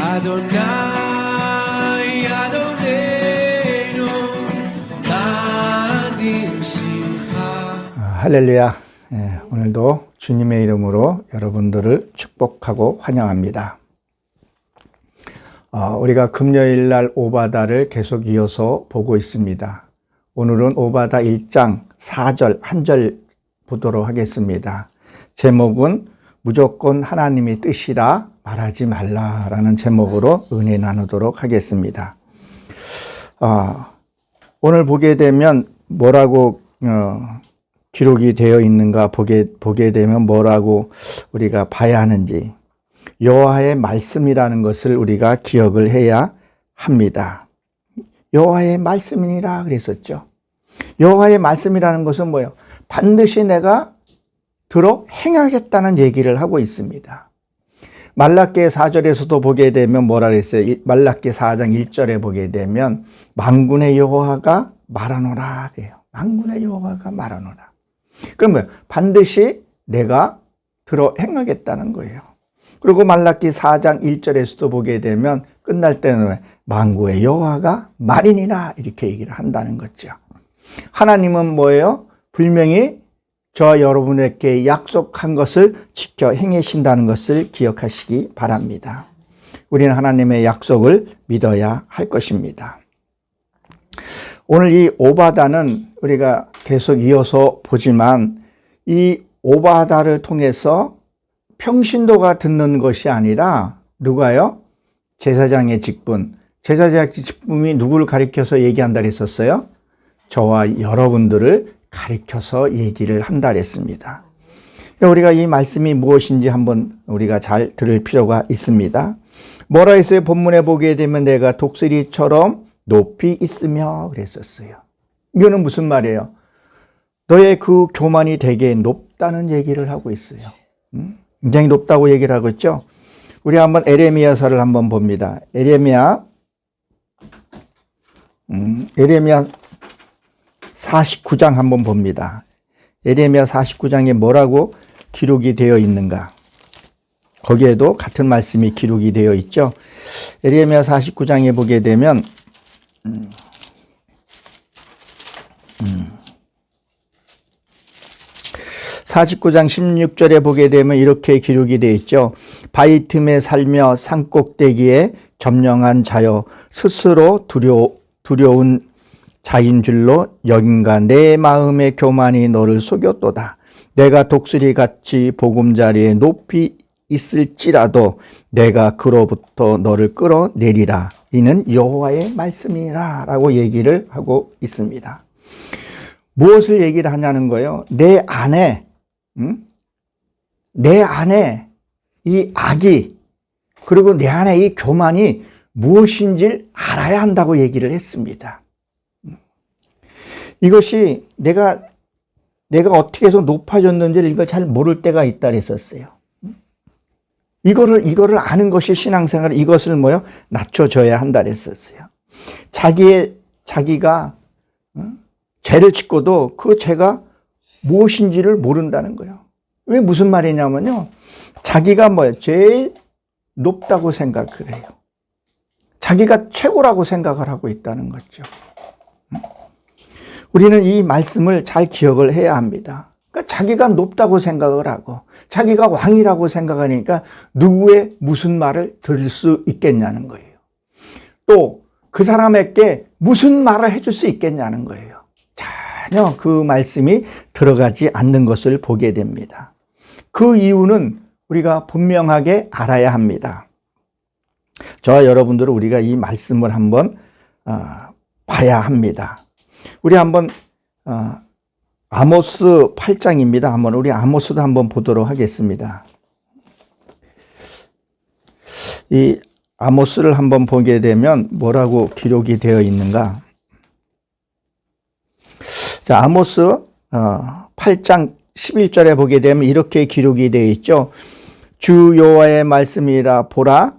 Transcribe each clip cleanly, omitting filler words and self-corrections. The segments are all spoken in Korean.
Adonai Adonenu Nadim Simcha. 할렐루야. 오늘도 주님의 이름으로 여러분들을 축복하고 환영합니다. 우리가 금요일 날 오바다를 계속 이어서 보고 있습니다. 오늘은 오바다 1장 4절 한 절 보도록 하겠습니다. 제목은 무조건 하나님의 뜻이라 말하지 말라라는 제목으로 은혜 나누도록 하겠습니다. 오늘 보게 되면 뭐라고 기록이 되어 있는가 보게 되면 뭐라고 우리가 봐야 하는지, 여호와의 말씀이라는 것을 우리가 기억을 해야 합니다. 여호와의 말씀이니라 그랬었죠. 여호와의 말씀이라는 것은 뭐예요? 반드시 내가 들어 행하겠다는 얘기를 하고 있습니다. 말라기 4절에서도 보게 되면 뭐라 그랬어요? 말라기 4장 1절에 보게 되면 만군의 여호와가 말하노라 그래요. 만군의 여호와가 말하노라. 그러면 반드시 내가 들어 행하겠다는 거예요. 그리고 말라기 4장 1절에서도 보게 되면 끝날 때는 만군의 여호와가 말이니라 이렇게 얘기를 한다는 거죠. 하나님은 뭐예요? 분명히 저와 여러분에게 약속한 것을 지켜 행하신다는 것을 기억하시기 바랍니다. 우리는 하나님의 약속을 믿어야 할 것입니다. 오늘 이 오바다는 우리가 계속 이어서 보지만 이 오바다를 통해서 평신도가 듣는 것이 아니라 누가요? 제사장의 직분. 제사장의 직분이 누구를 가리켜서 얘기한다 그랬었어요? 저와 여러분들을 가리켜서 얘기를 한다 그랬습니다. 우리가 이 말씀이 무엇인지 한번 우리가 잘 들을 필요가 있습니다. 뭐라 했어요? 본문에 보게 되면 내가 독수리처럼 높이 있으며 그랬었어요. 이거는 무슨 말이에요? 너의 그 교만이 되게 높다는 얘기를 하고 있어요. 굉장히 높다고 얘기를 하고 있죠. 우리 한번 에레미야서를 한번 봅니다. 에레미야 49장 한번 봅니다. 에레미야 49장에 뭐라고 기록이 되어 있는가? 거기에도 같은 말씀이 기록이 되어 있죠. 에레미야 49장에 보게 되면 49장 16절에 보게 되면 이렇게 기록이 되어 있죠. 바위 틈에 살며 산꼭대기에 점령한 자여, 스스로 두려운 자인 줄로 여긴가. 내 마음의 교만이 너를 속였도다. 내가 독수리같이 보금자리에 높이 있을지라도 내가 그로부터 너를 끌어내리라. 이는 여호와의 말씀이라 라고 얘기를 하고 있습니다. 무엇을 얘기를 하냐는 거예요? 내 안에 이 악이, 그리고 내 안에 이 교만이 무엇인지를 알아야 한다고 얘기를 했습니다. 이것이 내가 어떻게 해서 높아졌는지를 이걸 잘 모를 때가 있다 그랬었어요. 이거를 아는 것이 신앙생활, 이것을 낮춰줘야 한다 그랬었어요. 자기가 죄를 짓고도 그 죄가 무엇인지를 모른다는 거예요. 왜 무슨 말이냐면요. 자기가 제일 높다고 생각을 해요. 자기가 최고라고 생각을 하고 있다는 거죠. 우리는 이 말씀을 잘 기억을 해야 합니다. 그러니까 자기가 높다고 생각을 하고 자기가 왕이라고 생각하니까 누구의 무슨 말을 들을 수 있겠냐는 거예요. 또 그 사람에게 무슨 말을 해줄 수 있겠냐는 거예요. 전혀 그 말씀이 들어가지 않는 것을 보게 됩니다. 그 이유는 우리가 분명하게 알아야 합니다. 저와 여러분들은 우리가 이 말씀을 한번 봐야 합니다. 우리 한번 아모스 8장입니다. 우리 아모스도 한번 보도록 하겠습니다. 이 아모스를 한번 보게 되면 뭐라고 기록이 되어 있는가? 자, 아모스 8장 11절에 보게 되면 이렇게 기록이 되어 있죠. 주 여호와의 말씀이라. 보라,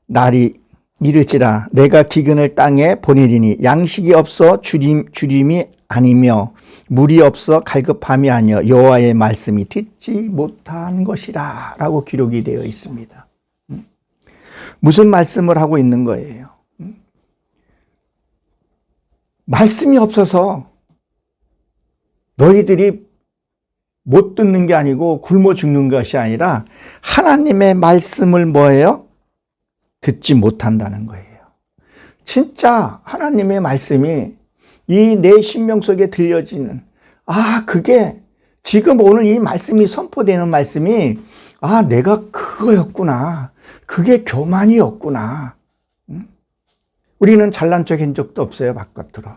날이 이르지라. 내가 기근을 땅에 보내리니 양식이 없어 주림이 아니며 물이 없어 갈급함이 아니여 여호와의 말씀이 듣지 못한 것이라 라고 기록이 되어 있습니다. 무슨 말씀을 하고 있는 거예요? 말씀이 없어서 너희들이 못 듣는 게 아니고 굶어 죽는 것이 아니라 하나님의 말씀을 뭐예요? 듣지 못한다는 거예요. 진짜 하나님의 말씀이 이 내 심령 속에 들려지는, 그게 지금 오늘 이 말씀이 선포되는 말씀이 내가 그거였구나. 그게 교만이었구나. 우리는 잘난 척 한 적도 없어요, 바깥으로.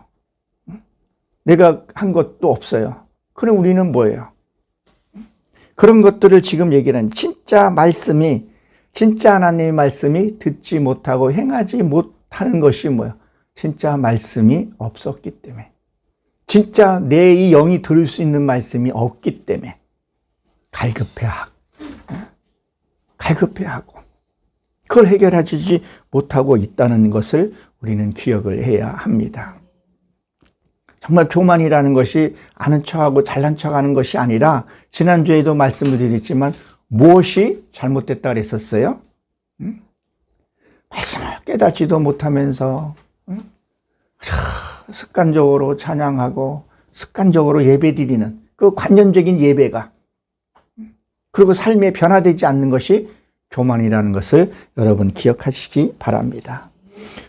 내가 한 것도 없어요. 그럼 우리는 뭐예요? 그런 것들을 지금 얘기를 하는, 진짜 말씀이, 진짜 하나님의 말씀이 듣지 못하고 행하지 못하는 것이 뭐예요? 진짜 말씀이 없었기 때문에. 진짜 내 이 영이 들을 수 있는 말씀이 없기 때문에 갈급해하고 그걸 해결하지 못하고 있다는 것을 우리는 기억을 해야 합니다. 정말 교만이라는 것이 아는 척하고 잘난 척하는 것이 아니라, 지난주에도 말씀을 드렸지만 무엇이 잘못됐다 그랬었어요? 말씀을 깨닫지도 못하면서 습관적으로 찬양하고 습관적으로 예배드리는 그 관념적인 예배가, 그리고 삶에 변화되지 않는 것이 교만이라는 것을 여러분 기억하시기 바랍니다.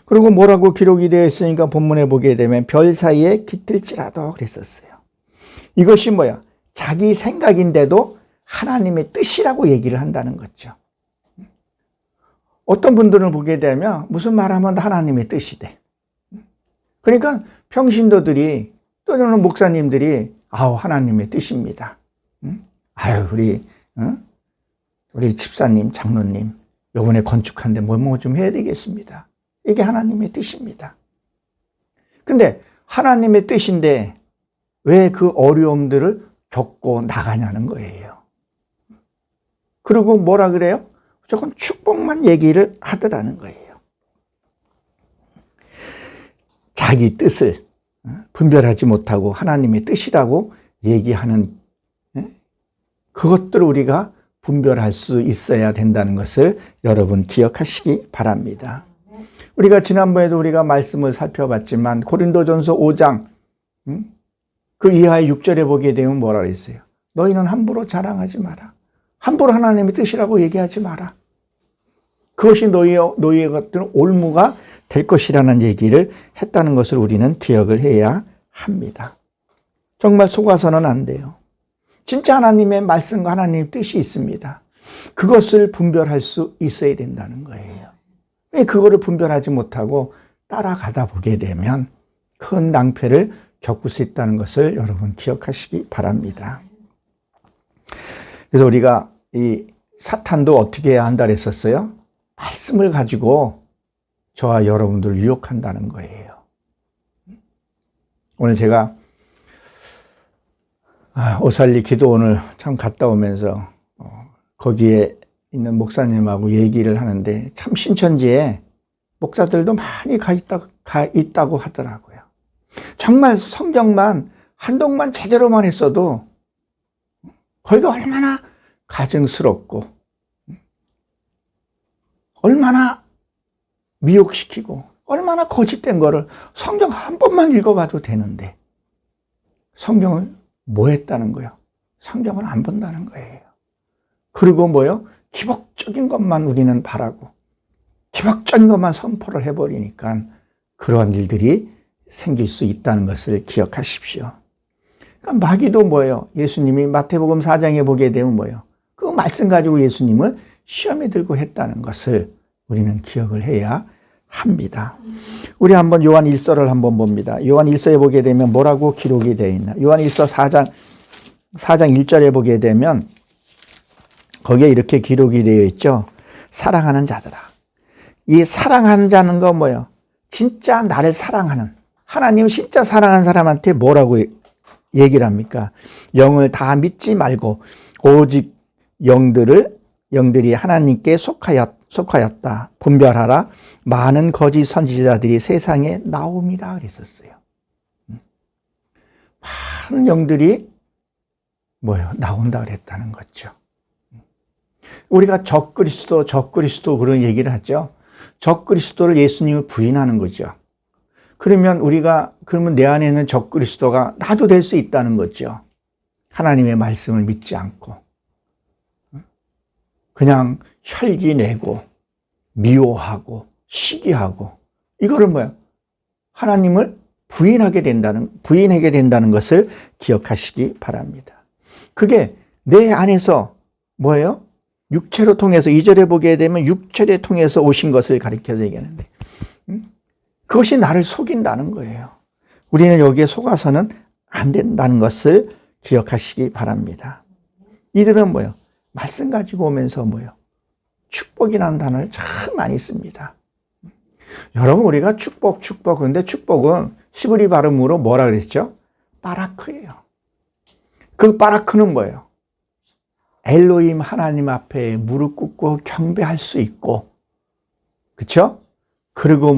그리고 뭐라고 기록이 되어 있으니까 본문에 보게 되면 별 사이에 깃들지라도 그랬었어요. 이것이 뭐야? 자기 생각인데도 하나님의 뜻이라고 얘기를 한다는 거죠. 어떤 분들은 보게 되면 무슨 말하면 하나님의 뜻이 돼. 그러니까 평신도들이 또는 목사님들이 하나님의 뜻입니다. 우리 집사님, 장로님 이번에 건축한데 뭐 좀 해야 되겠습니다. 이게 하나님의 뜻입니다. 근데 하나님의 뜻인데 왜 그 어려움들을 겪고 나가냐는 거예요. 그리고 뭐라 그래요? 조금 축복만 얘기를 하더라는 거예요. 자기 뜻을 분별하지 못하고 하나님의 뜻이라고 얘기하는, 그것들을 우리가 분별할 수 있어야 된다는 것을 여러분 기억하시기 바랍니다. 우리가 지난번에도 우리가 말씀을 살펴봤지만 고린도전서 5장 그 이하의 6절에 보게 되면 뭐라 그랬어요? 너희는 함부로 자랑하지 마라. 함부로 하나님의 뜻이라고 얘기하지 마라. 그것이 너희의 것들은 올무가 될 것이라는 얘기를 했다는 것을 우리는 기억을 해야 합니다. 정말 속아서는 안 돼요. 진짜 하나님의 말씀과 하나님의 뜻이 있습니다. 그것을 분별할 수 있어야 된다는 거예요. 왜 그거를 분별하지 못하고 따라가다 보게 되면 큰 낭패를 겪을 수 있다는 것을 여러분 기억하시기 바랍니다. 그래서 우리가 이 사탄도 어떻게 해야 한다 그랬었어요? 말씀을 가지고 저와 여러분들을 유혹한다는 거예요. 오늘 제가 오살리 기도원을 참 갔다 오면서 거기에 있는 목사님하고 얘기를 하는데 참 신천지에 목사들도 많이 가 있다고 하더라고요. 정말 성경만 한동만 제대로만 했어도 거기가 얼마나 가증스럽고 얼마나 미혹시키고 얼마나 거짓된 거를 성경 한 번만 읽어봐도 되는데 성경을 뭐 했다는 거예요? 성경을 안 본다는 거예요. 그리고 뭐요? 기복적인 것만 우리는 바라고 기복적인 것만 선포를 해버리니까 그러한 일들이 생길 수 있다는 것을 기억하십시오. 그러니까 마귀도 뭐예요? 예수님이 마태복음 4장에 보게 되면 뭐예요? 그 말씀 가지고 예수님을 시험에 들고 했다는 것을 우리는 기억을 해야 합니다. 우리 한번 요한 1서를 한번 봅니다. 요한 1서에 보게 되면 뭐라고 기록이 되어 있나? 요한 1서 4장 1절에 보게 되면 거기에 이렇게 기록이 되어 있죠. 사랑하는 자들아. 이 사랑하는 자는 거 뭐예요? 진짜 나를 사랑하는, 하나님을 진짜 사랑하는 사람한테 뭐라고 얘기를 합니까? 영을 다 믿지 말고 오직 영들이 하나님께 속하였다. 분별하라. 많은 거짓 선지자들이 세상에 나옴이라 그랬었어요. 많은 영들이 뭐예요? 나온다 그랬다는 거죠. 우리가 적그리스도 그런 얘기를 하죠. 적그리스도를 예수님을 부인하는 거죠. 그러면 내 안에 있는 적그리스도가 나도 될 수 있다는 거죠. 하나님의 말씀을 믿지 않고 그냥 혈기내고 미워하고 시기하고 이거를 하나님을 부인하게 된다는 것을 기억하시기 바랍니다. 그게 내 안에서 육체로 통해서 2절에 보게 되면 육체를 통해서 오신 것을 가리켜서 얘기하는데 그것이 나를 속인다는 거예요. 우리는 여기에 속아서는 안 된다는 것을 기억하시기 바랍니다. 이들은 말씀 가지고 오면서 축복이라는 단어를 참 많이 씁니다. 여러분 우리가 축복 그런데 축복은 히브리 발음으로 뭐라 그랬죠? 바라크예요. 그 바라크는 뭐예요? 엘로힘 하나님 앞에 무릎 꿇고 경배할 수 있고 그렇죠? 그리고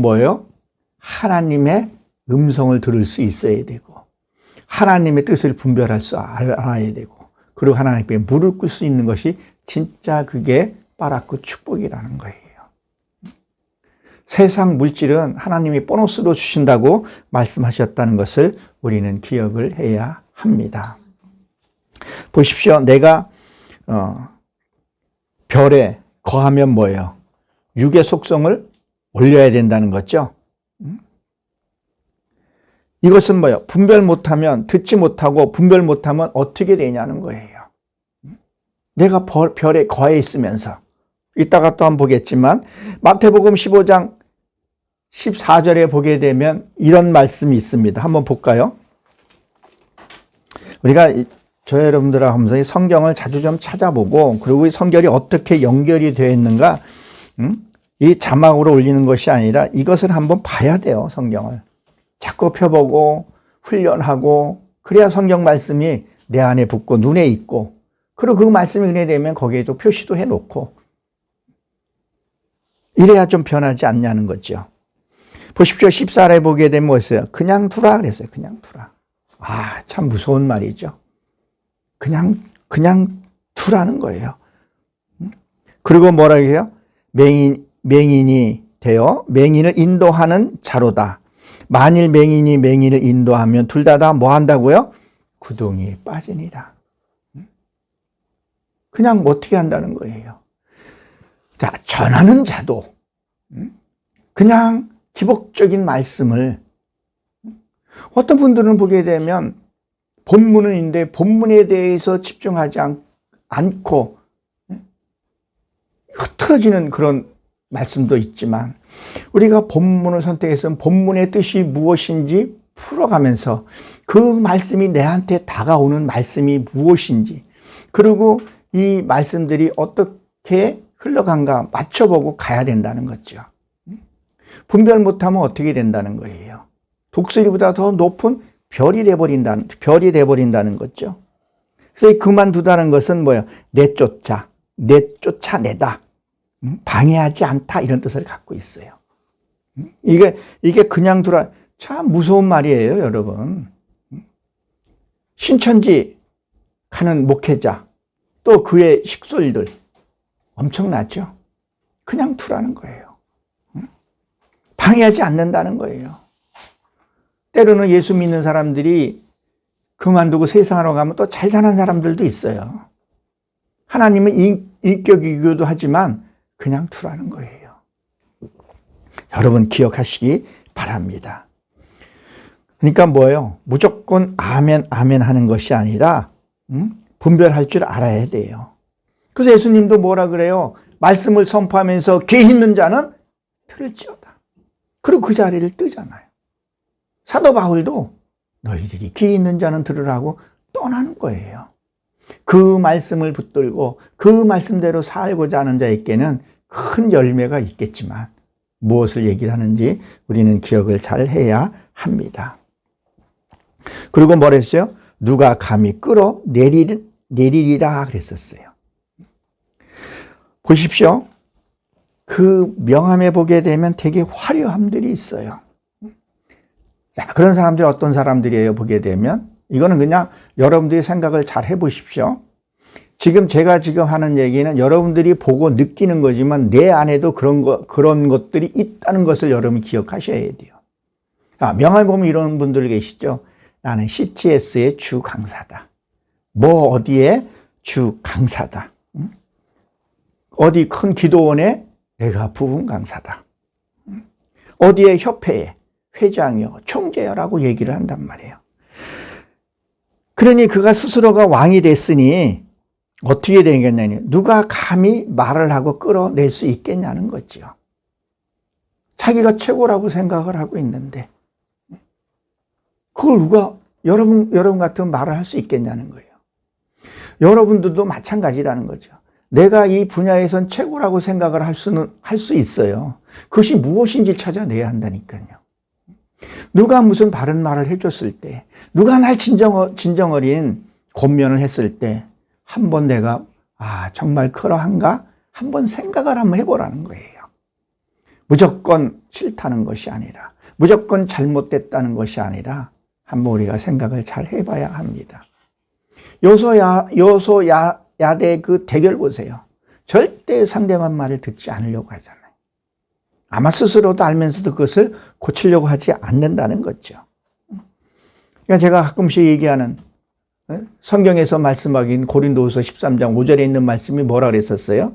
하나님의 음성을 들을 수 있어야 되고 하나님의 뜻을 분별할 줄 알아야 되고 그리고 하나님 앞에 무릎 꿇을 수 있는 것이 진짜 그게 바라크 축복이라는 거예요. 세상 물질은 하나님이 보너스로 주신다고 말씀하셨다는 것을 우리는 기억을 해야 합니다. 보십시오. 내가 별에 거하면 육의 속성을 올려야 된다는 거죠. 이것은 분별 못하면 듣지 못하고 분별 못하면 어떻게 되냐는 거예요. 내가 별에 거해 있으면서 이따가 또 한번 보겠지만 마태복음 15장 14절에 보게 되면 이런 말씀이 있습니다. 한번 볼까요? 우리가 저 여러분들하고 하면서 성경을 자주 좀 찾아보고 그리고 이 성경이 어떻게 연결이 되어 있는가 이 자막으로 올리는 것이 아니라 이것을 한번 봐야 돼요. 성경을 자꾸 펴보고 훈련하고 그래야 성경 말씀이 내 안에 붙고 눈에 있고 그리고 그 말씀이 은혜되면 거기에도 표시도 해놓고 이래야 좀 변하지 않냐는 거죠. 보십시오. 14절에 보게 되면 뭐였어요? 그냥 두라 그랬어요. 그냥 두라. 참 무서운 말이죠. 그냥 두라는 거예요. 그리고 뭐라고 해요? 맹인이 되어 맹인을 인도하는 자로다. 만일 맹인이 맹인을 인도하면 둘 다 뭐 한다고요? 구덩이에 빠지니라. 그냥 어떻게 한다는 거예요? 자, 전하는 자도 그냥 기복적인 말씀을 어떤 분들은 보게 되면 본문은 있는데 본문에 대해서 집중하지 않고 흐트러지는 그런 말씀도 있지만 우리가 본문을 선택해서 본문의 뜻이 무엇인지 풀어가면서 그 말씀이 내한테 다가오는 말씀이 무엇인지 그리고 이 말씀들이 어떻게 흘러간가 맞춰보고 가야 된다는 거죠. 분별 못하면 어떻게 된다는 거예요? 독수리보다 더 높은 별이 돼버린다는 거죠. 그래서 그만두다는 것은 내쫓아내다, 방해하지 않다 이런 뜻을 갖고 있어요. 이게 그냥 두라 참 무서운 말이에요, 여러분. 신천지 가는 목회자 또 그의 식솔들 엄청나죠? 그냥 두라는 거예요. 방해하지 않는다는 거예요. 때로는 예수 믿는 사람들이 그만두고 세상으로 가면 또 잘 사는 사람들도 있어요. 하나님은 인격이기도 하지만 그냥 두라는 거예요. 여러분 기억하시기 바랍니다. 그러니까 무조건 아멘 하는 것이 아니라 분별할 줄 알아야 돼요. 그래서 예수님도 뭐라 그래요? 말씀을 선포하면서 귀 있는 자는 들을지어다. 그리고 그 자리를 뜨잖아요. 사도 바울도 너희들이 귀 있는 자는 들으라고 떠나는 거예요. 그 말씀을 붙들고 그 말씀대로 살고자 하는 자에게는 큰 열매가 있겠지만 무엇을 얘기를 하는지 우리는 기억을 잘 해야 합니다. 그리고 뭐라 했어요? 누가 감히 끌어내리리라 그랬었어요. 보십시오. 그 명함에 보게 되면 되게 화려함들이 있어요. 자, 그런 사람들이 어떤 사람들이에요? 보게 되면 이거는 그냥 여러분들이 생각을 잘 해보십시오. 지금 제가 지금 하는 얘기는 여러분들이 보고 느끼는 거지만 내 안에도 그런 것들이 있다는 것을 여러분이 기억하셔야 돼요. 명함에 보면 이런 분들 계시죠. 나는 CTS의 주 강사다. 뭐 어디에 주 강사다. 어디 큰 기도원에 내가 부분 강사다. 어디에 협회에 회장이요, 총재요라고 얘기를 한단 말이에요. 그러니 그가 스스로가 왕이 됐으니 어떻게 되겠냐니 누가 감히 말을 하고 끌어낼 수 있겠냐는 거죠. 자기가 최고라고 생각을 하고 있는데 그걸 누가 여러분 같은 말을 할 수 있겠냐는 거예요. 여러분들도 마찬가지라는 거죠. 내가 이 분야에선 최고라고 생각을 할 수 있어요. 그것이 무엇인지 찾아내야 한다니까요. 누가 무슨 바른 말을 해줬을 때, 누가 날 진정 어린 권면을 했을 때, 한번 내가 정말 그러한가? 한번 생각을 한번 해보라는 거예요. 무조건 싫다는 것이 아니라, 무조건 잘못됐다는 것이 아니라 한번 우리가 생각을 잘 해봐야 합니다. 여소야대 그 대결 보세요. 절대 상대방 말을 듣지 않으려고 하잖아요. 아마 스스로도 알면서도 그것을 고치려고 하지 않는다는 거죠. 그러니까 제가 가끔씩 얘기하는 성경에서 말씀하긴 고린도후서 13장 5절에 있는 말씀이 뭐라 그랬었어요?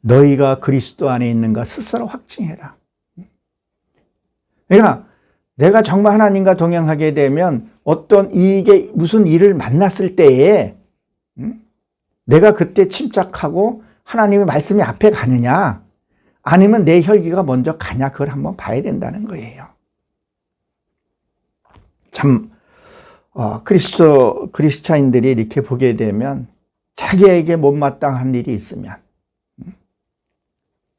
너희가 그리스도 안에 있는가 스스로 확증해라. 그러니까 내가 정말 하나님과 동행하게 되면 이게 무슨 일을 만났을 때에 내가 그때 침착하고 하나님의 말씀이 앞에 가느냐 아니면 내 혈기가 먼저 가냐 그걸 한번 봐야 된다는 거예요. 참 그리스도인들이 이렇게 보게 되면 자기에게 못마땅한 일이 있으면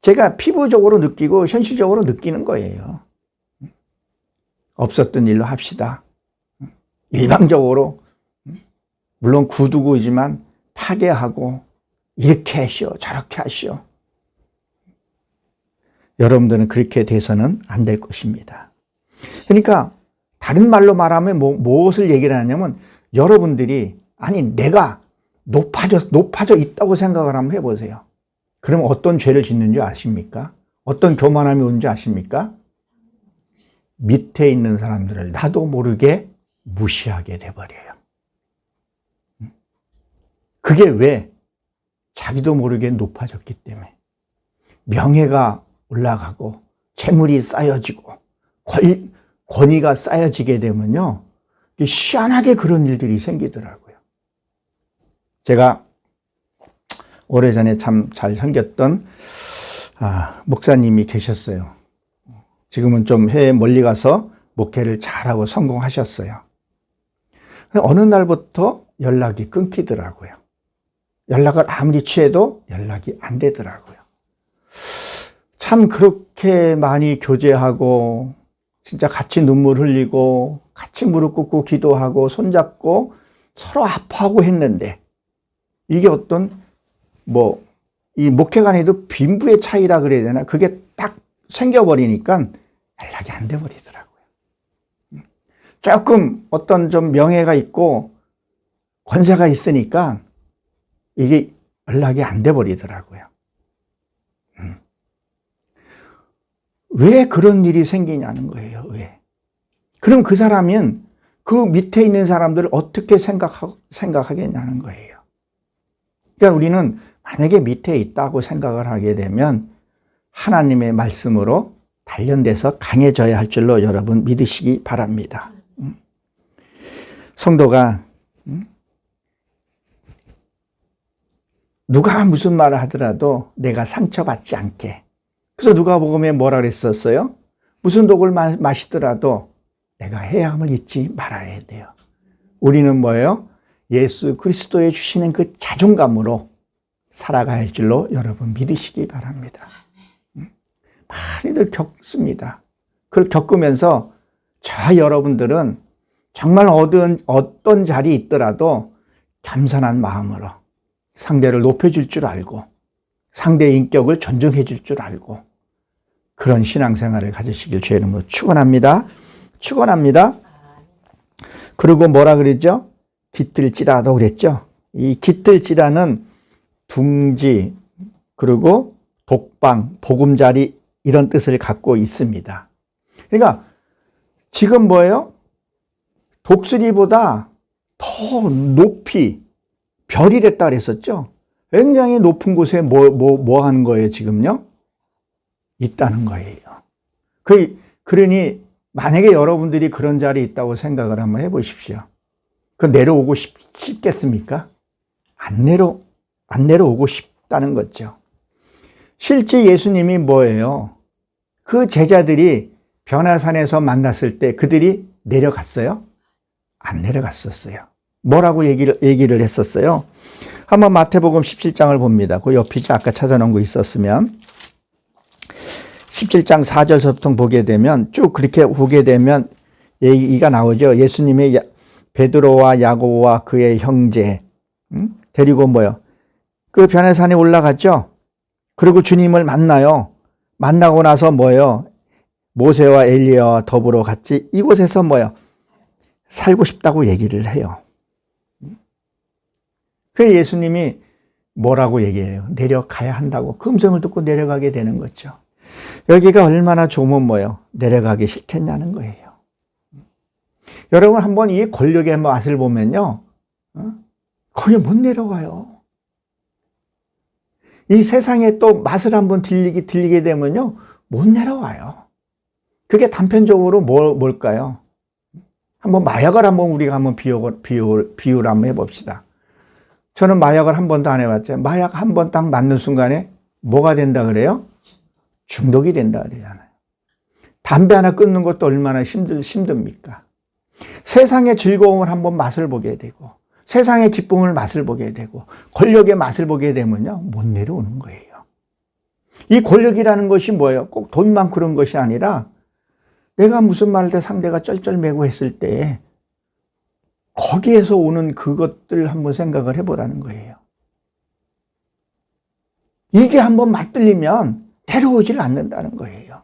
제가 피부적으로 느끼고 현실적으로 느끼는 거예요. 없었던 일로 합시다. 일방적으로 물론 구두구이지만 파괴하고 이렇게 하시오 저렇게 하시오. 여러분들은 그렇게 돼서는 안 될 것입니다. 그러니까 다른 말로 말하면 무엇을 얘기를 하냐면 여러분들이 내가 높아져 있다고 생각을 한번 해보세요. 그럼 어떤 죄를 짓는 줄 아십니까? 어떤 교만함이 오는지 아십니까? 밑에 있는 사람들을 나도 모르게 무시하게 돼버려요. 그게 왜? 자기도 모르게 높아졌기 때문에. 명예가 올라가고 재물이 쌓여지고 권위가 쌓여지게 되면요. 희한하게 그런 일들이 생기더라고요. 제가 오래전에 참 잘 섬겼던 목사님이 계셨어요. 지금은 좀 해외 멀리 가서 목회를 잘하고 성공하셨어요. 어느 날부터 연락이 끊기더라고요. 연락을 아무리 취해도 연락이 안 되더라고요. 참 그렇게 많이 교제하고 진짜 같이 눈물 흘리고 같이 무릎 꿇고 기도하고 손잡고 서로 아파하고 했는데 이게 이 목회관에도 빈부의 차이라 그래야 되나? 그게 딱 생겨버리니까 연락이 안 돼 버리더라고요. 조금 어떤 좀 명예가 있고 권세가 있으니까 이게 연락이 안 돼 버리더라고요. 왜 그런 일이 생기냐는 거예요. 왜? 그럼 그 사람은 그 밑에 있는 사람들을 어떻게 생각하겠냐는 거예요. 그러니까 우리는 만약에 밑에 있다고 생각을 하게 되면 하나님의 말씀으로 단련돼서 강해져야 할 줄로 여러분 믿으시기 바랍니다. 성도가 누가 무슨 말을 하더라도 내가 상처받지 않게. 그래서 누가복음에 뭐라 그랬었어요? 무슨 독을 마시더라도 내가 해함을 잊지 말아야 돼요. 우리는 뭐예요? 예수 그리스도에 주시는 그 자존감으로 살아가야 할 줄로 여러분 믿으시기 바랍니다. 많이들 겪습니다. 그걸 겪으면서 여러분들은 정말 어떤 자리에 있더라도 겸손한 마음으로 상대를 높여줄 줄 알고 상대의 인격을 존중해 줄 줄 알고 그런 신앙생활을 가지시길 주의 이름으로 축원합니다. 축원합니다. 그리고 뭐라 그랬죠? 깃들지라도 그랬죠? 이 깃들지라는 둥지, 그리고 독방, 보금자리 이런 뜻을 갖고 있습니다. 그러니까 지금 뭐예요? 독수리보다 더 높이 별이 됐다 그랬었죠? 굉장히 높은 곳에 뭐 하는 거예요, 지금요? 있다는 거예요. 그러니 만약에 여러분들이 그런 자리에 있다고 생각을 한번 해보십시오. 그 내려오고 싶겠습니까? 안 내려오고 싶다는 거죠. 실제 예수님이 뭐예요? 그 제자들이 변화산에서 만났을 때 그들이 내려갔어요? 안 내려갔었어요. 뭐라고 얘기를 했었어요? 한번 마태복음 17장을 봅니다. 그 옆에 아까 찾아놓은 거 있었으면 17장 4절부터 보게 되면 쭉 그렇게 보게 되면 얘기가 나오죠. 예수님의 베드로와 야고보와 그의 형제 데리고 그 변화산에 올라갔죠. 그리고 주님을 만나요. 만나고 나서 모세와 엘리야와 더불어 같이 이곳에서 살고 싶다고 얘기를 해요. 그래서 예수님이 뭐라고 얘기해요? 내려가야 한다고. 그 음성을 듣고 내려가게 되는 거죠. 여기가 얼마나 좋으면 내려가기 싫겠냐는 거예요. 여러분 한번 이 권력의 맛을 보면요. 거기 못 내려가요. 이 세상에 또 맛을 한번 들리게 되면요. 못 내려와요. 그게 단편적으로 뭘까요? 한번 마약을 우리가 비유를 한번 해봅시다. 저는 마약을 한 번도 안 해봤죠. 마약 한 번 딱 맞는 순간에 뭐가 된다 그래요? 중독이 된다 그러잖아요. 담배 하나 끊는 것도 얼마나 힘듭니까? 세상의 즐거움을 한번 맛을 보게 되고 세상의 기쁨을 맛을 보게 되고 권력의 맛을 보게 되면요. 못 내려오는 거예요. 이 권력이라는 것이 뭐예요? 꼭 돈만 그런 것이 아니라 내가 무슨 말을 때 상대가 쩔쩔매고 했을 때 거기에서 오는 그것들 한번 생각을 해보라는 거예요. 이게 한번 맞들리면 내려오질 않는다는 거예요.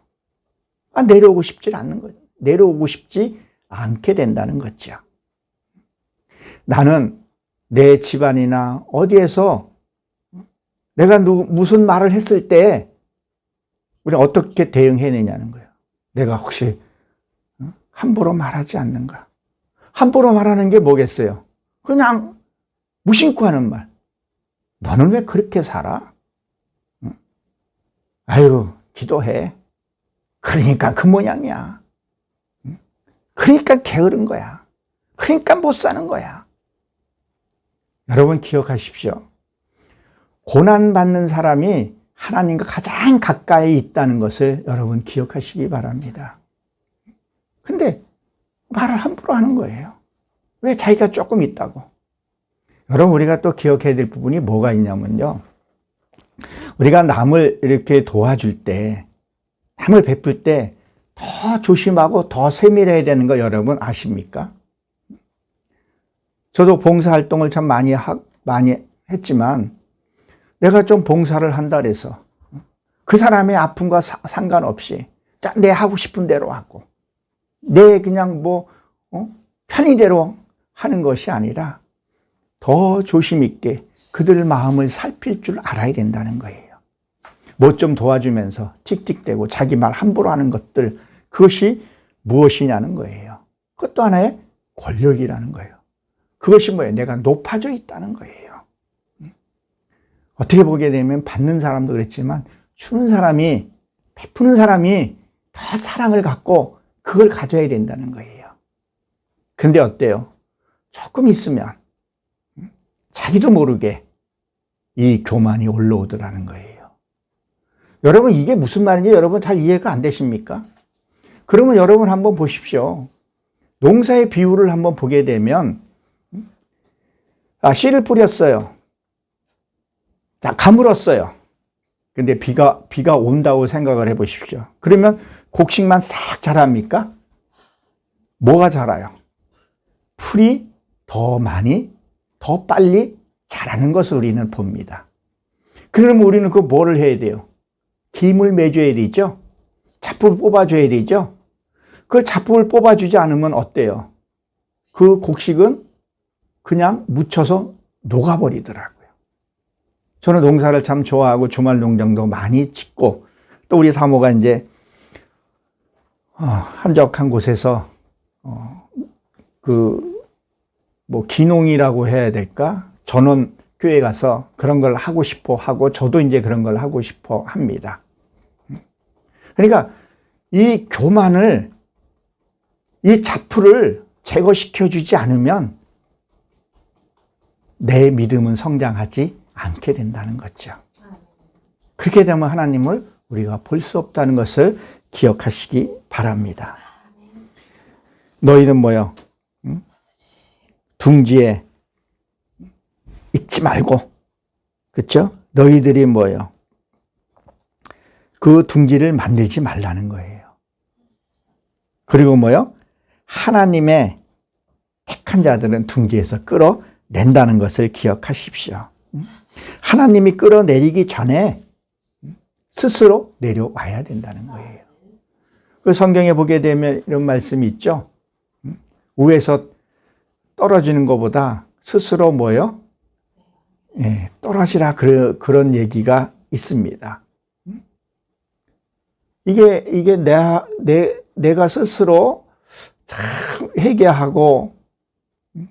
내려오고 싶지 않는 거예요. 내려오고 싶지 않게 된다는 거죠. 나는 내 집안이나 어디에서 내가 무슨 말을 했을 때 우리 어떻게 대응해내냐는 거예요. 내가 혹시 함부로 말하지 않는가? 함부로 말하는 게 뭐겠어요? 그냥 무심코 하는 말. 너는 왜 그렇게 살아? 아이고, 기도해. 그러니까 그 모양이야. 그러니까 게으른 거야. 그러니까 못 사는 거야. 여러분 기억하십시오. 고난받는 사람이 하나님과 가장 가까이 있다는 것을 여러분 기억하시기 바랍니다. 근데 말을 함부로 하는 거예요. 왜? 자기가 조금 있다고. 여러분 우리가 또 기억해야 될 부분이 뭐가 있냐면요. 우리가 남을 이렇게 도와줄 때, 남을 베풀 때 더 조심하고 더 세밀해야 되는 거 여러분 아십니까? 저도 봉사활동을 참 많이 했지만 내가 좀 봉사를 한다 그래서 그 사람의 아픔과 상관없이 내 하고 싶은 대로 하고 내 그냥 편의대로 하는 것이 아니라 더 조심 있게 그들 마음을 살필 줄 알아야 된다는 거예요. 뭐 좀 도와주면서 틱틱대고 자기 말 함부로 하는 것들, 그것이 무엇이냐는 거예요. 그것도 하나의 권력이라는 거예요. 그것이 뭐예요? 내가 높아져 있다는 거예요. 어떻게 보게 되면 받는 사람도 그랬지만 주는 사람이, 베푸는 사람이 더 사랑을 갖고 그걸 가져야 된다는 거예요. 근데 어때요? 조금 있으면 자기도 모르게 이 교만이 올라오더라는 거예요. 여러분 이게 무슨 말인지 여러분 잘 이해가 안 되십니까? 그러면 여러분 한번 보십시오. 농사의 비유를 한번 보게 되면 씨를 뿌렸어요. 자, 가물었어요. 근데 비가 온다고 생각을 해 보십시오. 그러면 곡식만 싹 자랍니까? 뭐가 자라요? 풀이 더 많이, 더 빨리 자라는 것을 우리는 봅니다. 그러면 우리는 그 뭐를 해야 돼요? 김을 매줘야 되죠? 잡곡을 뽑아줘야 되죠? 그 잡곡을 뽑아주지 않으면 어때요? 그 곡식은 그냥 묻혀서 녹아버리더라고요. 저는 농사를 참 좋아하고 주말 농장도 많이 짓고, 또 우리 사모가 이제 한적한 곳에서 기농이라고 해야 될까? 전원 교회 가서 그런 걸 하고 싶어 하고, 저도 이제 그런 걸 하고 싶어 합니다. 그러니까 이 교만을, 이 자풀을 제거시켜 주지 않으면 내 믿음은 성장하지 않게 된다는 거죠. 그렇게 되면 하나님을 우리가 볼 수 없다는 것을 기억하시기 바랍니다. 너희는 뭐요? 둥지에 있지 말고, 그렇죠? 너희들이 뭐요? 그 둥지를 만들지 말라는 거예요. 그리고 뭐요? 하나님의 택한 자들은 둥지에서 끌어낸다는 것을 기억하십시오. 하나님이 끌어내리기 전에 스스로 내려와야 된다는 거예요. 그 성경에 보게 되면 이런 말씀이 있죠. 위에서 떨어지는 것보다 스스로 뭐요? 떨어지라, 그런 얘기가 있습니다. 이게 내가 스스로 참 회개하고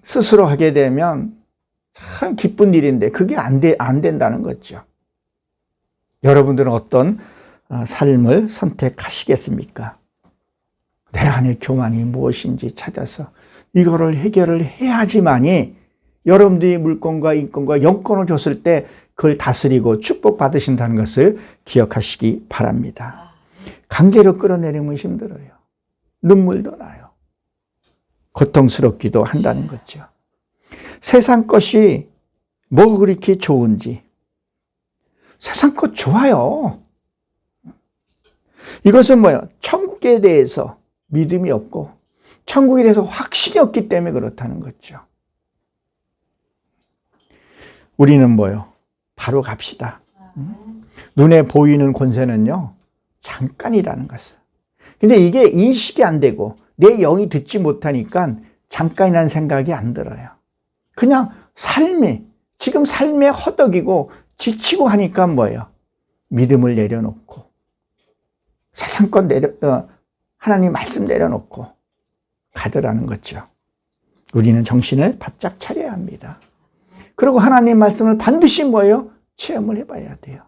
스스로 하게 되면 참 기쁜 일인데 그게 안 된다는 거죠. 여러분들은 어떤 삶을 선택하시겠습니까? 내 안의 교만이 무엇인지 찾아서 이거를 해결을 해야지만이 여러분들이 물권과 인권과 영권을 줬을 때 그걸 다스리고 축복받으신다는 것을 기억하시기 바랍니다. 강제로 끌어내리면 힘들어요. 눈물도 나요. 고통스럽기도 한다는 거죠. 세상 것이 뭐 그렇게 좋은지. 세상 것 좋아요. 이것은 뭐예요? 천국에 대해서 믿음이 없고 천국에 대해서 확신이 없기 때문에 그렇다는 거죠. 우리는 뭐예요? 바로 갑시다. 눈에 보이는 권세는요, 잠깐이라는 것을. 근데 이게 인식이 안 되고 내 영이 듣지 못하니까 잠깐이라는 생각이 안 들어요. 그냥 지금 삶에 허덕이고 지치고 하니까 뭐예요? 믿음을 내려놓고 세상 것 하나님 말씀 내려놓고 가더라는 거죠. 우리는 정신을 바짝 차려야 합니다. 그리고 하나님 말씀을 반드시 뭐예요? 체험을 해봐야 돼요.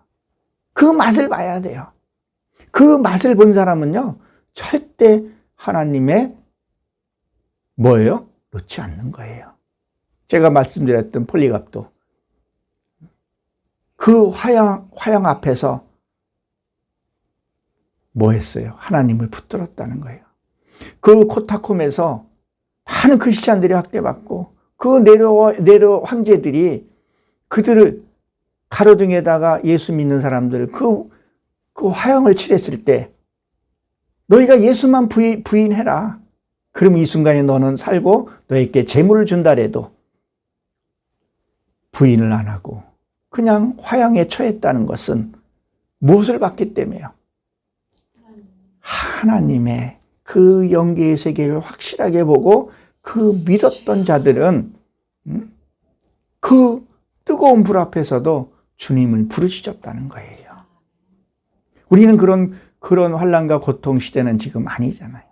그 맛을 봐야 돼요. 그 맛을 본 사람은요, 절대 하나님의 뭐예요? 놓지 않는 거예요. 제가 말씀드렸던 폴리갑도 그 화양 앞에서 뭐 했어요? 하나님을 붙들었다는 거예요. 그 코타콤에서 많은 크리스찬들이 학대받고 그 네로 황제들이 그들을 가로등에다가 예수 믿는 사람들 그 화형을 칠했을 때 너희가 예수만 부인해라. 그럼 이 순간에 너는 살고 너에게 재물을 준다 해도 부인을 안 하고 그냥 화형에 처했다는 것은 무엇을 봤기 때문에요? 하나님의 그 영계의 세계를 확실하게 보고 그 믿었던 자들은 그 뜨거운 불 앞에서도 주님을 부르짖었다는 거예요. 우리는 그런 환난과 고통 시대는 지금 아니잖아요.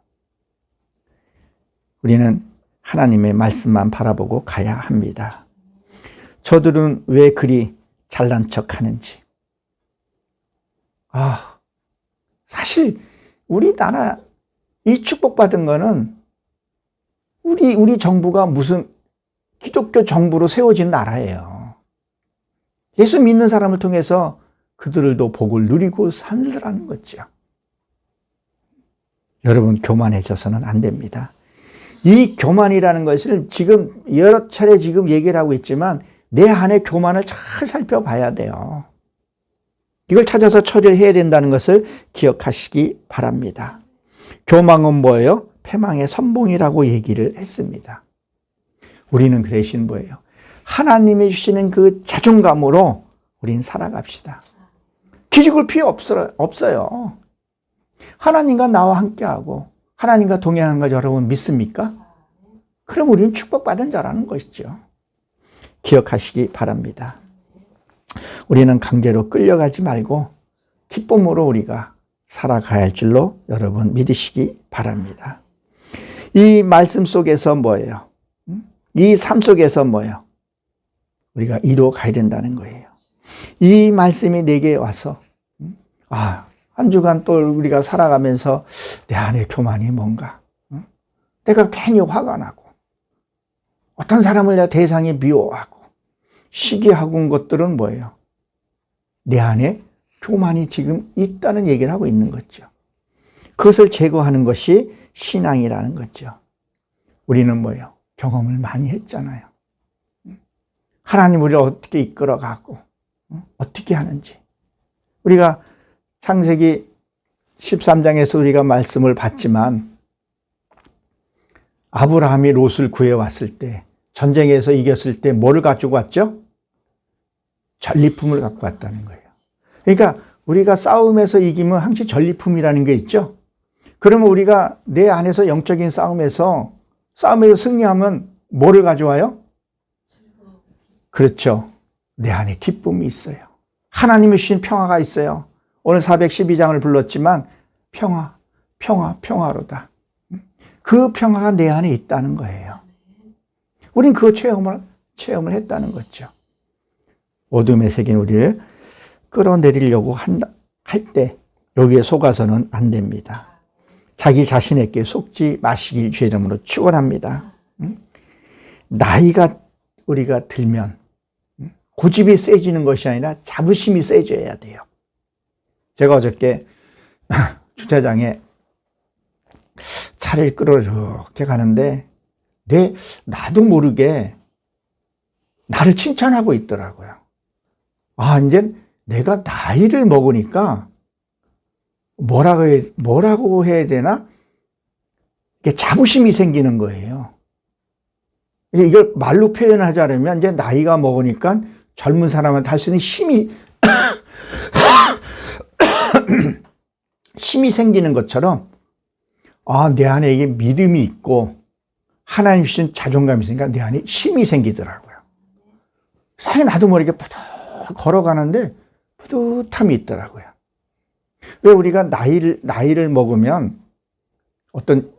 우리는 하나님의 말씀만 바라보고 가야 합니다. 저들은 왜 그리 잘난 척하는지. 사실 우리나라 이 축복받은 거는 우리 정부가 무슨 기독교 정부로 세워진 나라예요. 예수 믿는 사람을 통해서 그들도 복을 누리고 살더라는 거죠. 여러분, 교만해져서는 안 됩니다. 이 교만이라는 것을 지금 여러 차례 지금 얘기를 하고 있지만 내 안의 교만을 잘 살펴봐야 돼요. 이걸 찾아서 처리를 해야 된다는 것을 기억하시기 바랍니다. 교만은 뭐예요? 패망의 선봉이라고 얘기를 했습니다. 우리는 그 대신 뭐예요? 하나님이 주시는 그 자존감으로 우린 살아갑시다. 기죽을 필요 없어요. 하나님과 나와 함께하고 하나님과 동행하는 거 여러분 믿습니까? 그럼 우리는 축복받은 자라는 것이죠. 기억하시기 바랍니다. 우리는 강제로 끌려가지 말고 기쁨으로 우리가 살아가야 할 줄로 여러분 믿으시기 바랍니다. 이 말씀 속에서 뭐예요? 이 삶 속에서 뭐예요? 우리가 이루어 가야 된다는 거예요. 이 말씀이 내게 와서 한 주간 또 우리가 살아가면서 내 안에 교만이 뭔가, 내가 괜히 화가 나고 어떤 사람을 내가 대상에 미워하고 시기하고 온 것들은 뭐예요? 내 안에 교만이 지금 있다는 얘기를 하고 있는 거죠. 그것을 제거하는 것이 신앙이라는 거죠. 우리는 뭐예요? 경험을 많이 했잖아요. 하나님 우리를 어떻게 이끌어가고 어떻게 하는지. 우리가 창세기 13장에서 우리가 말씀을 봤지만 아브라함이 롯을 구해왔을 때, 전쟁에서 이겼을 때 뭐를 가지고 왔죠? 전리품을 갖고 왔다는 거예요. 그러니까 우리가 싸움에서 이기면 항상 전리품이라는 게 있죠. 그러면 우리가 내 안에서 영적인 싸움에서 승리하면 뭐를 가져와요? 그렇죠. 내 안에 기쁨이 있어요. 하나님이 주신 평화가 있어요. 오늘 412장을 불렀지만 평화로다. 그 평화가 내 안에 있다는 거예요. 우린 그 체험을 했다는 거죠. 어둠의 세계는 우리를 끌어내리려고 할 때 여기에 속아서는 안 됩니다. 자기 자신에게 속지 마시길 주의 이름으로 축원합니다. 나이가 우리가 들면 고집이 세지는 것이 아니라 자부심이 세져야 돼요. 제가 어저께 주차장에 차를 끌어 이렇게 가는데 나도 모르게 나를 칭찬하고 있더라고요. 이제 내가 나이를 먹으니까 뭐라고 해야 되나? 이게 자부심이 생기는 거예요. 이걸 말로 표현하자면 이제 나이가 먹으니까 젊은 사람한테 할 수 있는 힘이 생기는 것처럼 내 안에 이게 믿음이 있고 하나님 주신 자존감이 있으니까 내 안에 힘이 생기더라고요. 사실 나도 모르게 푸득 걸어가는데 뿌듯함이 있더라고요. 왜 우리가 나이를 먹으면 어떤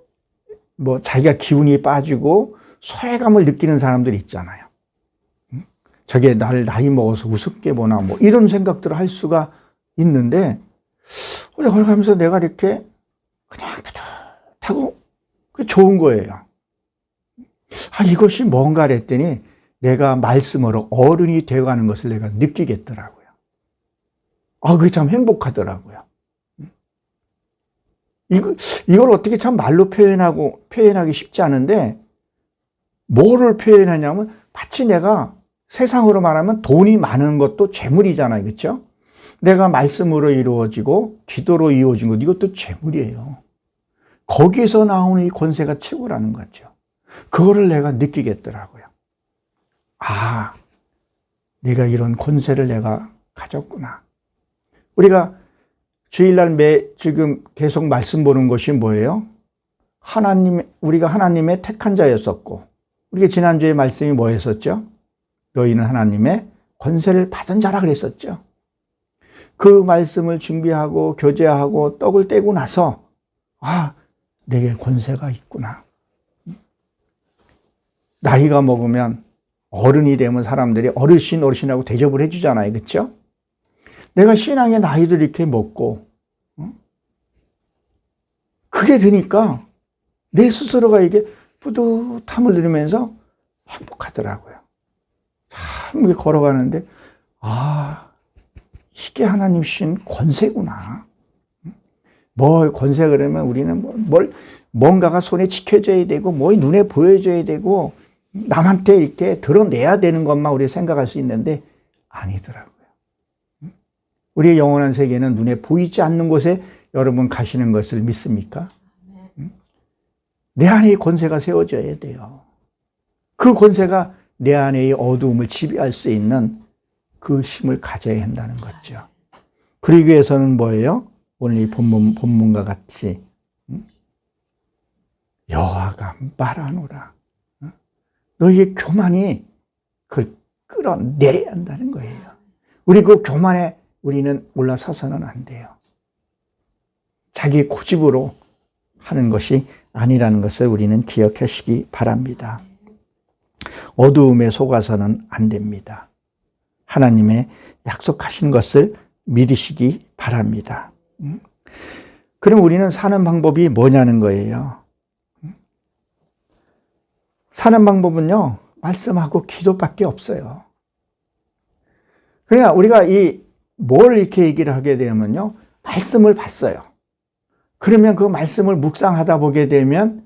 자기가 기운이 빠지고 소외감을 느끼는 사람들이 있잖아요. 저게 나를 나이 먹어서 우습게 보나 이런 생각들을 할 수가 있는데 걸어가면서 내가 이렇게 그냥 뿌듯하고 좋은 거예요. 이것이 뭔가 했더니 내가 말씀으로 어른이 되어가는 것을 내가 느끼겠더라고요. 그게 참 행복하더라고요. 이걸 어떻게 참 말로 표현하기 쉽지 않은데, 뭐를 표현하냐면, 마치 내가 세상으로 말하면 돈이 많은 것도 재물이잖아요. 그렇죠? 내가 말씀으로 이루어지고, 기도로 이루어진 것, 이것도 재물이에요. 거기에서 나오는 이 권세가 최고라는 거죠. 그거를 내가 느끼겠더라고요. 내가 이런 권세를 내가 가졌구나. 우리가 주일날 지금 계속 말씀 보는 것이 뭐예요? 우리가 하나님의 택한 자였었고, 우리가 지난주에 말씀이 뭐였었죠? 너희는 하나님의 권세를 받은 자라 그랬었죠. 그 말씀을 준비하고 교제하고 떡을 떼고 나서 내게 권세가 있구나. 나이가 먹으면 어른이 되면 사람들이 어르신하고 대접을 해주잖아요. 그렇죠? 내가 신앙의 나이를 이렇게 먹고 그게 되니까 내 스스로가 이게 뿌듯함을 누리면서 행복하더라고요. 참 걸어가는데 이게 하나님 주신 권세구나. 권세 그러면 우리는 뭔가가 손에 지켜져야 되고 눈에 보여줘야 되고 남한테 이렇게 드러내야 되는 것만 우리가 생각할 수 있는데 아니더라고요. 우리의 영원한 세계는 눈에 보이지 않는 곳에 여러분 가시는 것을 믿습니까? 내 안에 이 권세가 세워져야 돼요. 그 권세가 내 안의 어두움을 지배할 수 있는 그 힘을 가져야 한다는 거죠. 그러기 위해서는 뭐예요? 오늘 이 본문과 같이 여호와가 말하노라. 너희의 교만이 끌어내려야 한다는 거예요. 우리 그 교만에 우리는 올라서서는 안 돼요. 자기 고집으로 하는 것이 아니라는 것을 우리는 기억하시기 바랍니다. 어두움에 속아서는 안 됩니다. 하나님의 약속하신 것을 믿으시기 바랍니다. 그럼 우리는 사는 방법이 뭐냐는 거예요. 사는 방법은요, 말씀하고 기도밖에 없어요. 그러니까 우리가 뭘 이렇게 얘기를 하게 되면요, 말씀을 봤어요. 그러면 그 말씀을 묵상하다 보게 되면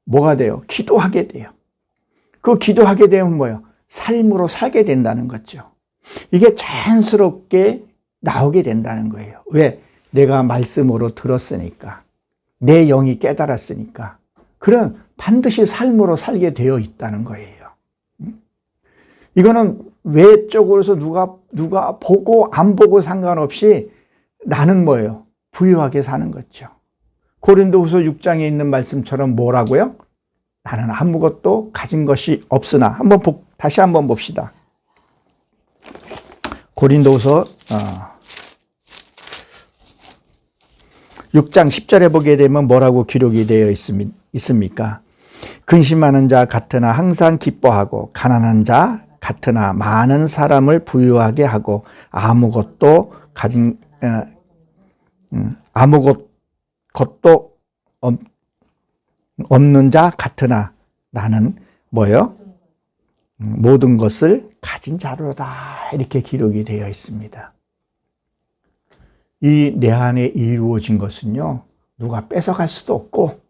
뭐가 돼요? 기도하게 돼요. 그 기도하게 되면 뭐예요? 삶으로 살게 된다는 거죠. 이게 자연스럽게 나오게 된다는 거예요. 왜? 내가 말씀으로 들었으니까. 내 영이 깨달았으니까. 그럼 반드시 삶으로 살게 되어 있다는 거예요. 이거는 외적으로서 누가 보고 안 보고 상관없이 나는 뭐예요? 부유하게 사는 거죠. 고린도후서 6장에 있는 말씀처럼 뭐라고요? 나는 아무것도 가진 것이 없으나. 다시 한번 봅시다. 고린도후서 6장 10절에 보게 되면 뭐라고 기록이 되어 있습니까? 근심하는 자 같으나 항상 기뻐하고, 가난한 자 같으나 많은 사람을 부유하게 하고, 아무것도 없는 자 같으나 나는 뭐예요? 모든 것을 가진 자로다. 이렇게 기록이 되어 있습니다. 이 내 안에 이루어진 것은요, 누가 뺏어갈 수도 없고,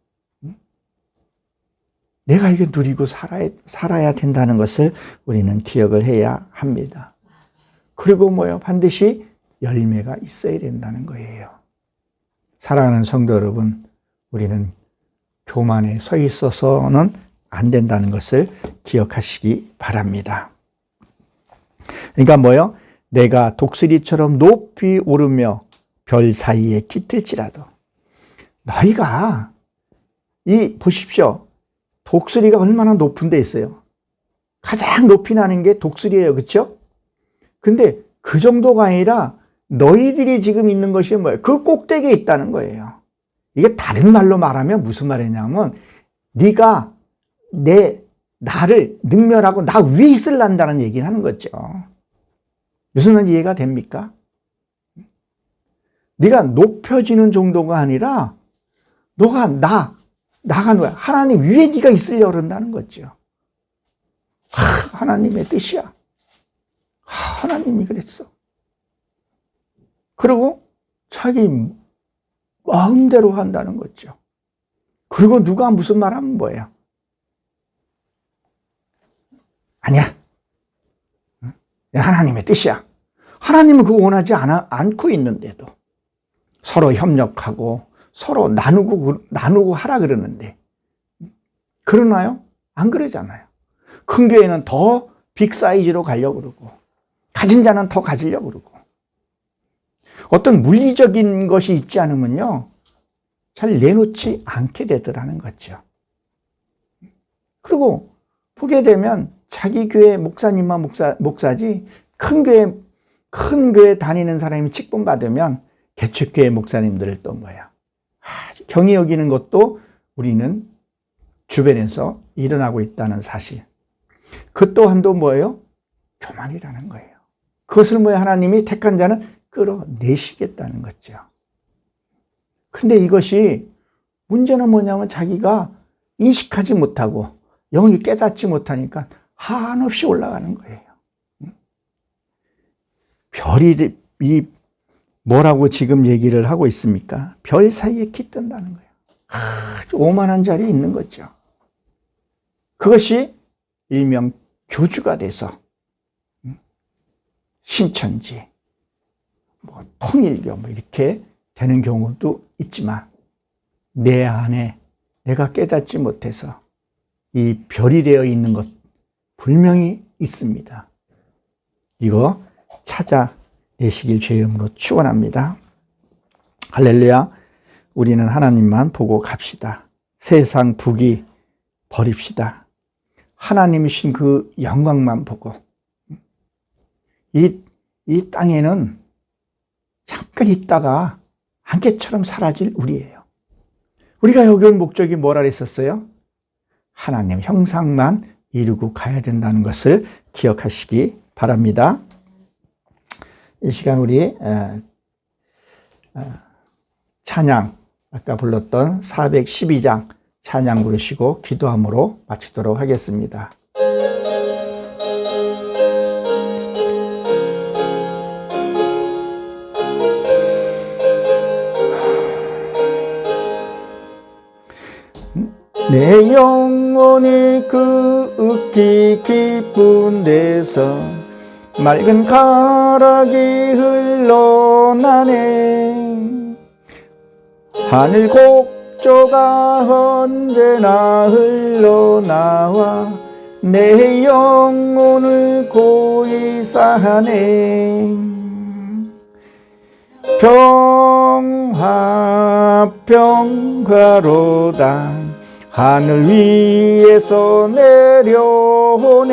내가 이거 누리고 살아야 된다는 것을 우리는 기억을 해야 합니다. 그리고 뭐예요? 반드시 열매가 있어야 된다는 거예요. 사랑하는 성도 여러분, 우리는 교만에 서 있어서는 안 된다는 것을 기억하시기 바랍니다. 그러니까 뭐예요? 내가 독수리처럼 높이 오르며 별 사이에 깃들지라도. 너희가 보십시오. 독수리가 얼마나 높은 데 있어요. 가장 높이 나는 게 독수리예요. 그렇죠? 근데 그 정도가 아니라 너희들이 지금 있는 것이 뭐예요? 그 꼭대기에 있다는 거예요. 이게 다른 말로 말하면 무슨 말이냐면, 네가 나를 능멸하고 나 위에 있으란다는 얘기를 하는 거죠. 무슨 말인지 이해가 됩니까? 네가 높여지는 정도가 아니라 너가 나가 뭐야? 하나님 위에 네가 있으려고 그런다는 거죠. 하나님의 뜻이야. 하나님이 그랬어. 그리고 자기 마음대로 한다는 거죠. 그리고 누가 무슨 말 하면 뭐예요? 아니야. 하나님의 뜻이야. 하나님은 그거 원하지 않고 있는데도 서로 협력하고 서로 나누고 하라 그러는데, 그러나요? 안 그러잖아요. 큰 교회는 더 빅 사이즈로 가려고 그러고, 가진 자는 더 가지려고 그러고, 어떤 물리적인 것이 있지 않으면요, 잘 내놓지 않게 되더라는 거죠. 그리고 보게 되면 자기 교회 목사님만 목사지, 큰 교회 다니는 사람이 직분 받으면 개척교회 목사님들을 또 뭐야, 경히 여기는 것도 우리는 주변에서 일어나고 있다는 사실. 그 또한도 뭐예요? 교만이라는 거예요. 그것을 뭐야? 하나님이 택한 자는 끌어내시겠다는 거죠. 근데 이것이 문제는 뭐냐면 자기가 인식하지 못하고 영이 깨닫지 못하니까 한없이 올라가는 거예요. 별이 뭐라고 지금 얘기를 하고 있습니까? 별 사이에 깃든다는 거예요. 아주 오만한 자리에 있는 거죠. 그것이 일명 교주가 돼서 신천지, 통일교 이렇게 되는 경우도 있지만, 내 안에 내가 깨닫지 못해서 이 별이 되어 있는 것 분명히 있습니다. 이거 찾아내시길 주의 이름으로 축원합니다. 할렐루야. 우리는 하나님만 보고 갑시다. 세상 부귀 버립시다. 하나님이신 그 영광만 보고 이 땅에는 잠깐 있다가 안개처럼 사라질 우리예요. 우리가 여기 온 목적이 뭐라 했었어요? 하나님 형상만 이루고 가야 된다는 것을 기억하시기 바랍니다. 이 시간 우리 찬양, 아까 불렀던 412장 찬양 부르시고 기도함으로 마치도록 하겠습니다. 내 영혼이 극히 기쁜 데서 맑은 가락이 흘러나네. 하늘 곡조가 언제나 흘러나와 내 영혼을 고이 사하네. 평화 평화로다 하늘 위에서 내려오네.